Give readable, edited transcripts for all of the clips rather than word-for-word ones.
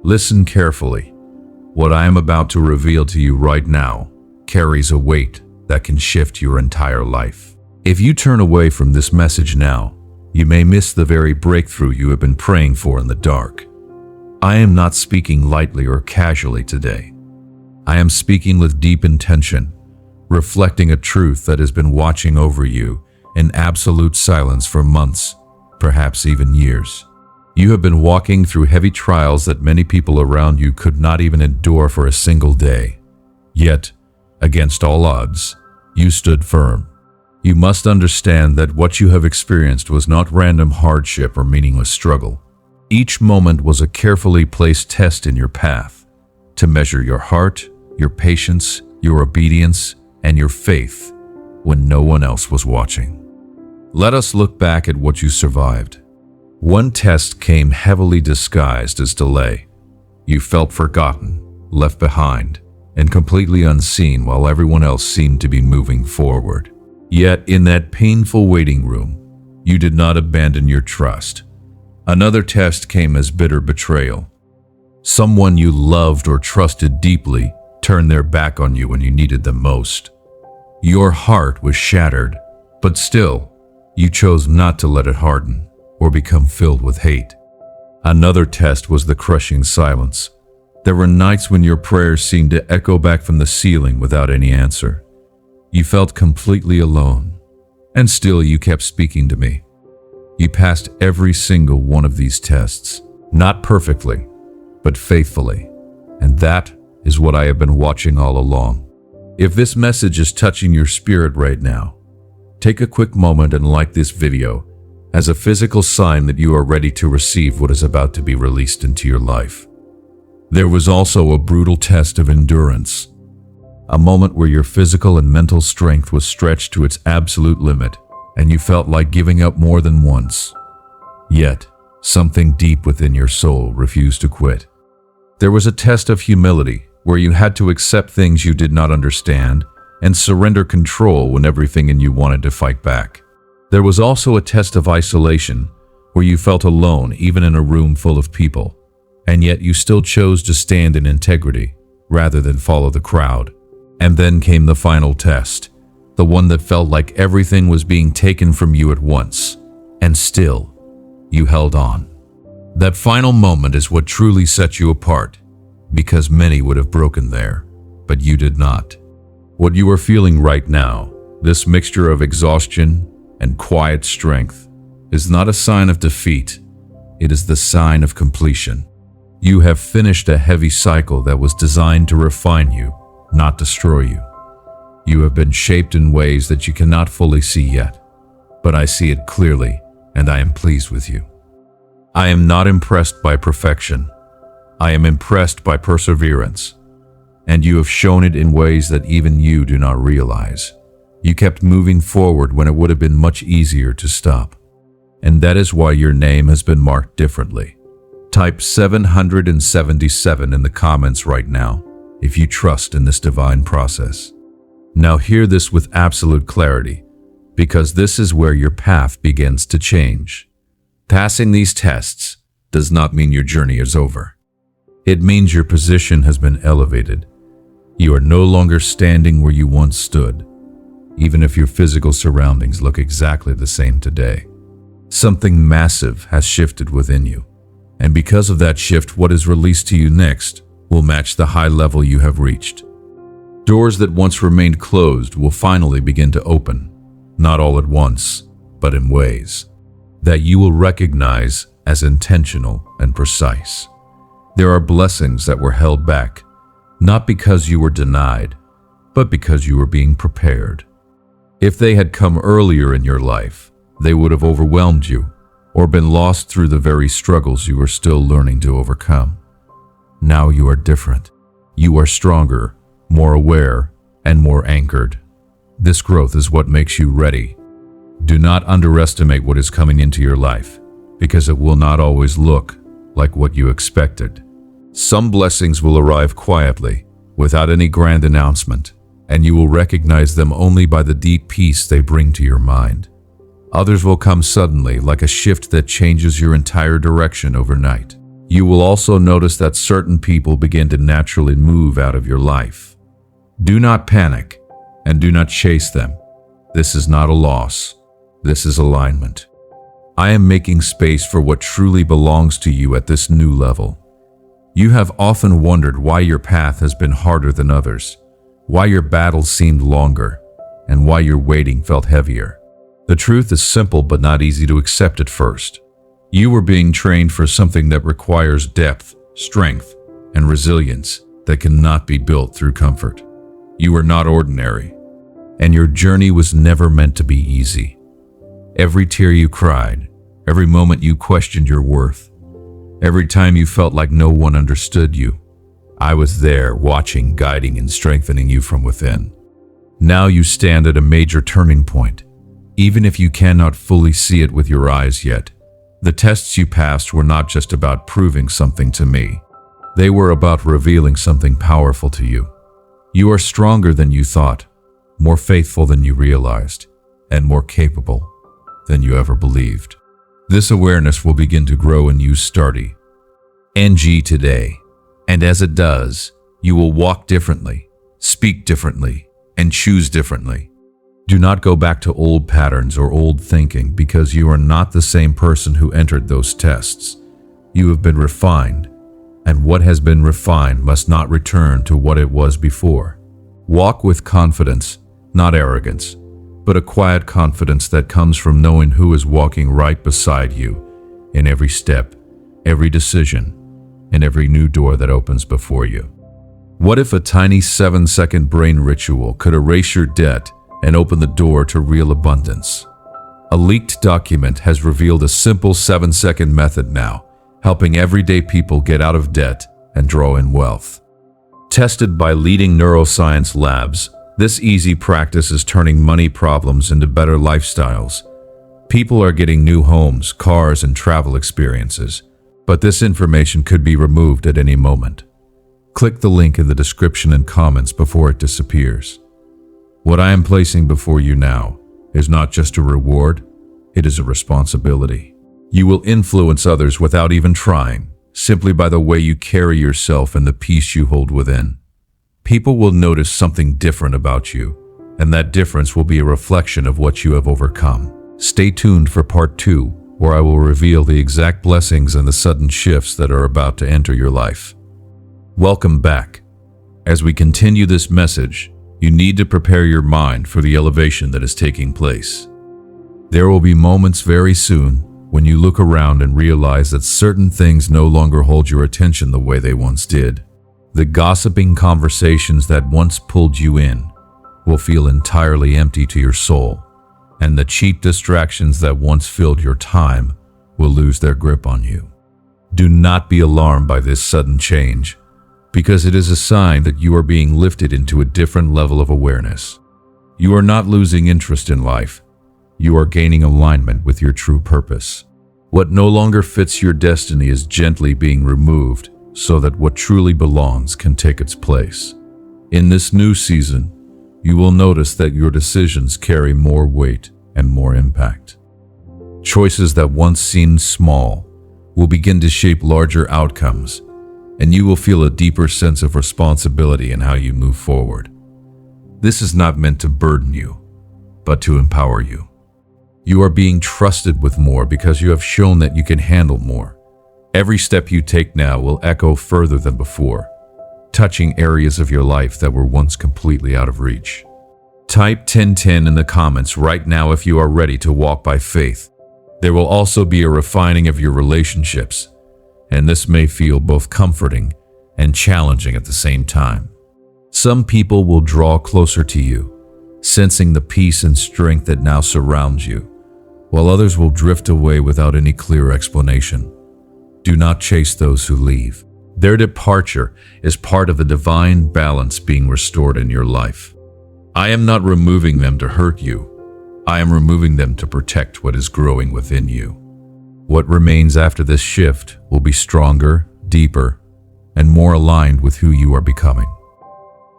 Listen carefully. What I am about to reveal to you right now carries a weight that can shift your entire life. If you turn away from this message now, you may miss the very breakthrough you have been praying for in the dark. I am not speaking lightly or casually today. I am speaking with deep intention, reflecting a truth that has been watching over you in absolute silence for months, perhaps even years. You have been walking through heavy trials that many people around you could not even endure for a single day. Yet, against all odds, you stood firm. You must understand that what you have experienced was not random hardship or meaningless struggle. Each moment was a carefully placed test in your path to measure your heart, your patience, your obedience, and your faith when no one else was watching. Let us look back at what you survived. One test came heavily disguised as delay. You felt forgotten, left behind, and completely unseen while everyone else seemed to be moving forward. Yet in that painful waiting room, you did not abandon your trust. Another test came as bitter betrayal. Someone you loved or trusted deeply turned their back on you when you needed them most. Your heart was shattered, but still, you chose not to let it harden or become filled with hate. Another test was the crushing silence. There were nights when your prayers seemed to echo back from the ceiling without any answer. You felt completely alone, and still you kept speaking to me. You passed every single one of these tests, not perfectly, but faithfully, and that is what I have been watching all along. If this message is touching your spirit right now, take a quick moment and like this video as a physical sign that you are ready to receive what is about to be released into your life. There was also a brutal test of endurance, a moment where your physical and mental strength was stretched to its absolute limit, and you felt like giving up more than once. Yet, something deep within your soul refused to quit. There was a test of humility, where you had to accept things you did not understand and surrender control when everything in you wanted to fight back. There was also a test of isolation, where you felt alone even in a room full of people, and yet you still chose to stand in integrity rather than follow the crowd. And then came the final test, the one that felt like everything was being taken from you at once, and still, you held on. That final moment is what truly set you apart, because many would have broken there, but you did not. What you are feeling right now, this mixture of exhaustion and quiet strength, is not a sign of defeat. It is the sign of completion. You have finished a heavy cycle that was designed to refine you, not destroy you. You have been shaped in ways that you cannot fully see yet, but I see it clearly, and I am pleased with you. I am not impressed by perfection. I am impressed by perseverance, and you have shown it in ways that even you do not realize. You kept moving forward when it would have been much easier to stop, and that is why your name has been marked differently. Type 777 in the comments right now if you trust in this divine process. Now hear this with absolute clarity, because this is where your path begins to change. Passing these tests does not mean your journey is over. It means your position has been elevated. You are no longer standing where you once stood, even if your physical surroundings look exactly the same today. Something massive has shifted within you, and because of that shift, what is released to you next will match the high level you have reached. Doors that once remained closed will finally begin to open, not all at once, but in ways that you will recognize as intentional and precise. There are blessings that were held back, not because you were denied, but because you were being prepared. If they had come earlier in your life, they would have overwhelmed you or been lost through the very struggles you were still learning to overcome. Now you are different. You are stronger, more aware, and more anchored. This growth is what makes you ready. Do not underestimate what is coming into your life, because it will not always look like what you expected. Some blessings will arrive quietly, without any grand announcement, and you will recognize them only by the deep peace they bring to your mind. Others will come suddenly, like a shift that changes your entire direction overnight. You will also notice that certain people begin to naturally move out of your life. Do not panic and do not chase them. This is not a loss. This is alignment. I am making space for what truly belongs to you at this new level. You have often wondered why your path has been harder than others, why your battles seemed longer, and why your waiting felt heavier. The truth is simple but not easy to accept at first. You were being trained for something that requires depth, strength, and resilience that cannot be built through comfort. You are not ordinary, and your journey was never meant to be easy. Every tear you cried, every moment you questioned your worth, every time you felt like no one understood you, I was there watching, guiding, and strengthening you from within. Now you stand at a major turning point, even if you cannot fully see it with your eyes yet. The tests you passed were not just about proving something to me. They were about revealing something powerful to you. You are stronger than you thought, more faithful than you realized, and more capable than you ever believed. This awareness will begin to grow in you starting NG today. And as it does, you will walk differently, speak differently, and choose differently. Do not go back to old patterns or old thinking because you are not the same person who entered those tests. You have been refined, and what has been refined must not return to what it was before. Walk with confidence, not arrogance, but a quiet confidence that comes from knowing who is walking right beside you in every step, every decision, and every new door that opens before you. What if a tiny 7-second brain ritual could erase your debt and open the door to real abundance? A leaked document has revealed a simple 7-second method now, helping everyday people get out of debt and draw in wealth. Tested by leading neuroscience labs, this easy practice is turning money problems into better lifestyles. People are getting new homes, cars, and travel experiences, but this information could be removed at any moment. Click the link in the description and comments before it disappears. What I am placing before you now is not just a reward, it is a responsibility. You will influence others without even trying, simply by the way you carry yourself and the peace you hold within. People will notice something different about you, and that difference will be a reflection of what you have overcome. Stay tuned for part 2, where I will reveal the exact blessings and the sudden shifts that are about to enter your life. Welcome back. As we continue this message, you need to prepare your mind for the elevation that is taking place. There will be moments very soon when you look around and realize that certain things no longer hold your attention the way they once did. The gossiping conversations that once pulled you in will feel entirely empty to your soul, and the cheap distractions that once filled your time will lose their grip on you. Do not be alarmed by this sudden change, because it is a sign that you are being lifted into a different level of awareness. You are not losing interest in life. You are gaining alignment with your true purpose. What no longer fits your destiny is gently being removed so that what truly belongs can take its place. In this new season, you will notice that your decisions carry more weight and more impact. Choices that once seemed small will begin to shape larger outcomes, and you will feel a deeper sense of responsibility in how you move forward. This is not meant to burden you, but to empower you. You are being trusted with more because you have shown that you can handle more. Every step you take now will echo further than before, touching areas of your life that were once completely out of reach. Type 1010 in the comments right now if you are ready to walk by faith. There will also be a refining of your relationships, and this may feel both comforting and challenging at the same time. Some people will draw closer to you, sensing the peace and strength that now surrounds you, while others will drift away without any clear explanation. Do not chase those who leave. Their departure is part of the divine balance being restored in your life. I am not removing them to hurt you. I am removing them to protect what is growing within you. What remains after this shift will be stronger, deeper, and more aligned with who you are becoming.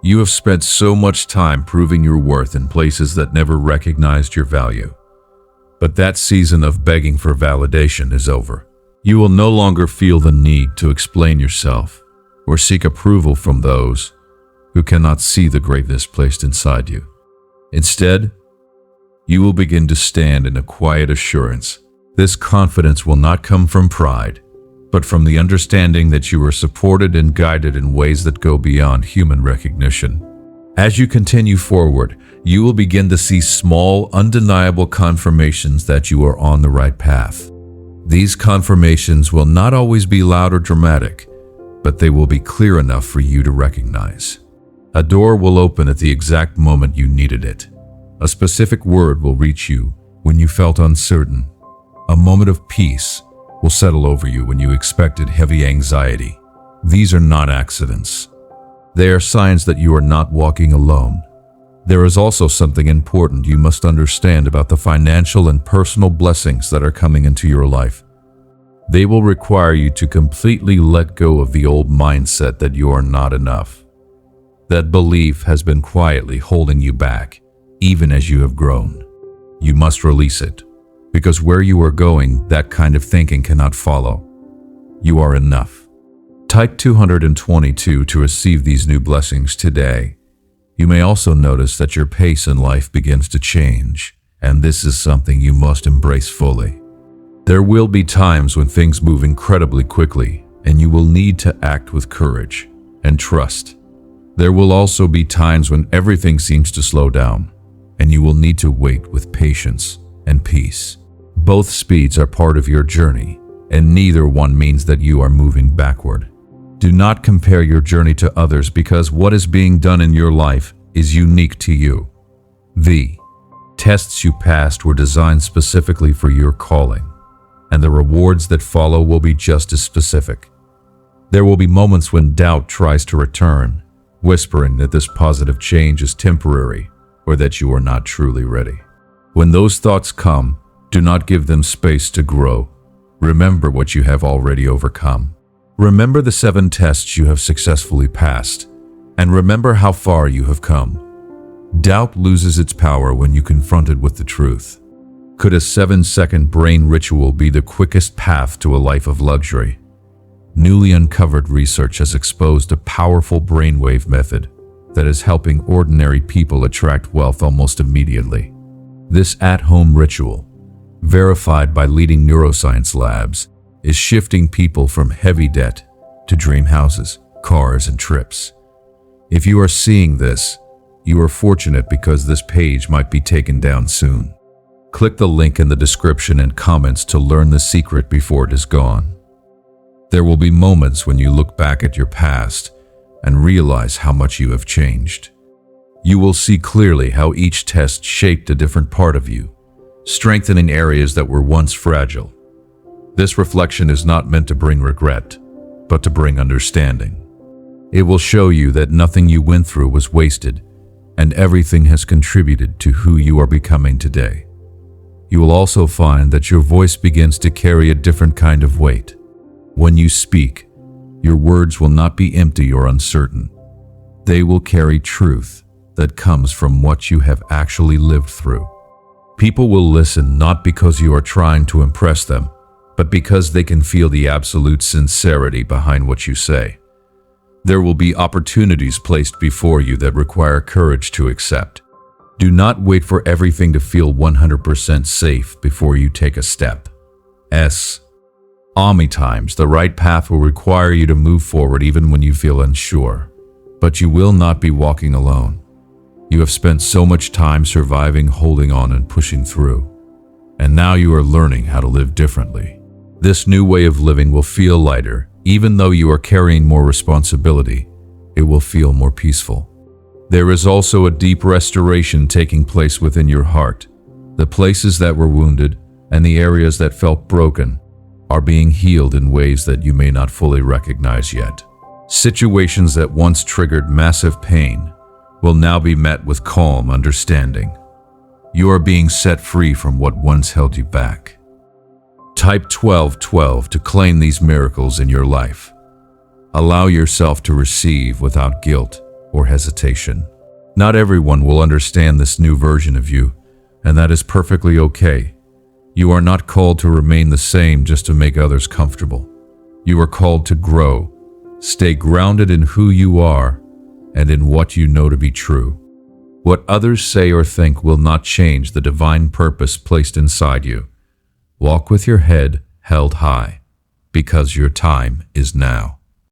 You have spent so much time proving your worth in places that never recognized your value. But that season of begging for validation is over. You will no longer feel the need to explain yourself or seek approval from those who cannot see the greatness placed inside you. Instead, you will begin to stand in a quiet assurance. This confidence will not come from pride, but from the understanding that you are supported and guided in ways that go beyond human recognition. As you continue forward, you will begin to see small, undeniable confirmations that you are on the right path. These confirmations will not always be loud or dramatic, but they will be clear enough for you to recognize. A door will open at the exact moment you needed it. A specific word will reach you when you felt uncertain. A moment of peace will settle over you when you expected heavy anxiety. These are not accidents. They are signs that you are not walking alone. There is also something important you must understand about the financial and personal blessings that are coming into your life. They will require you to completely let go of the old mindset that you are not enough. That belief has been quietly holding you back, even as you have grown. You must release it, because where you are going, that kind of thinking cannot follow. You are enough. Type 222 to receive these new blessings today. You may also notice that your pace in life begins to change, and this is something you must embrace fully. There will be times when things move incredibly quickly, and you will need to act with courage and trust. There will also be times when everything seems to slow down, and you will need to wait with patience and peace. Both speeds are part of your journey, and neither one means that you are moving backward. Do not compare your journey to others, because what is being done in your life is unique to you. The tests you passed were designed specifically for your calling, and the rewards that follow will be just as specific. There will be moments when doubt tries to return, whispering that this positive change is temporary or that you are not truly ready. When those thoughts come, do not give them space to grow. Remember what you have already overcome. Remember the 7 tests you have successfully passed, and remember how far you have come. Doubt loses its power when you confront it with the truth. Could a 7-second brain ritual be the quickest path to a life of luxury? Newly uncovered research has exposed a powerful brainwave method that is helping ordinary people attract wealth almost immediately. This at-home ritual, verified by leading neuroscience labs, is shifting people from heavy debt to dream houses, cars, and trips. If you are seeing this, you are fortunate, because this page might be taken down soon. Click the link in the description and comments to learn the secret before it is gone. There will be moments when you look back at your past and realize how much you have changed. You will see clearly how each test shaped a different part of you, strengthening areas that were once fragile. This reflection is not meant to bring regret, but to bring understanding. It will show you that nothing you went through was wasted, and everything has contributed to who you are becoming today. You will also find that your voice begins to carry a different kind of weight. When you speak, your words will not be empty or uncertain. They will carry truth that comes from what you have actually lived through. People will listen not because you are trying to impress them, but because they can feel the absolute sincerity behind what you say. There will be opportunities placed before you that require courage to accept. Do not wait for everything to feel 100% safe before you take a step. Many times, the right path will require you to move forward even when you feel unsure. But you will not be walking alone. You have spent so much time surviving, holding on, and pushing through. And now you are learning how to live differently. This new way of living will feel lighter. Even though you are carrying more responsibility, it will feel more peaceful. There is also a deep restoration taking place within your heart. The places that were wounded and the areas that felt broken are being healed in ways that you may not fully recognize yet. Situations that once triggered massive pain will now be met with calm understanding. You are being set free from what once held you back. Type 1212 to claim these miracles in your life. Allow yourself to receive without guilt or hesitation. Not everyone will understand this new version of you, and that is perfectly okay. You are not called to remain the same just to make others comfortable. You are called to grow. Stay grounded in who you are and in what you know to be true. What others say or think will not change the divine purpose placed inside you. Walk with your head held high, because your time is now.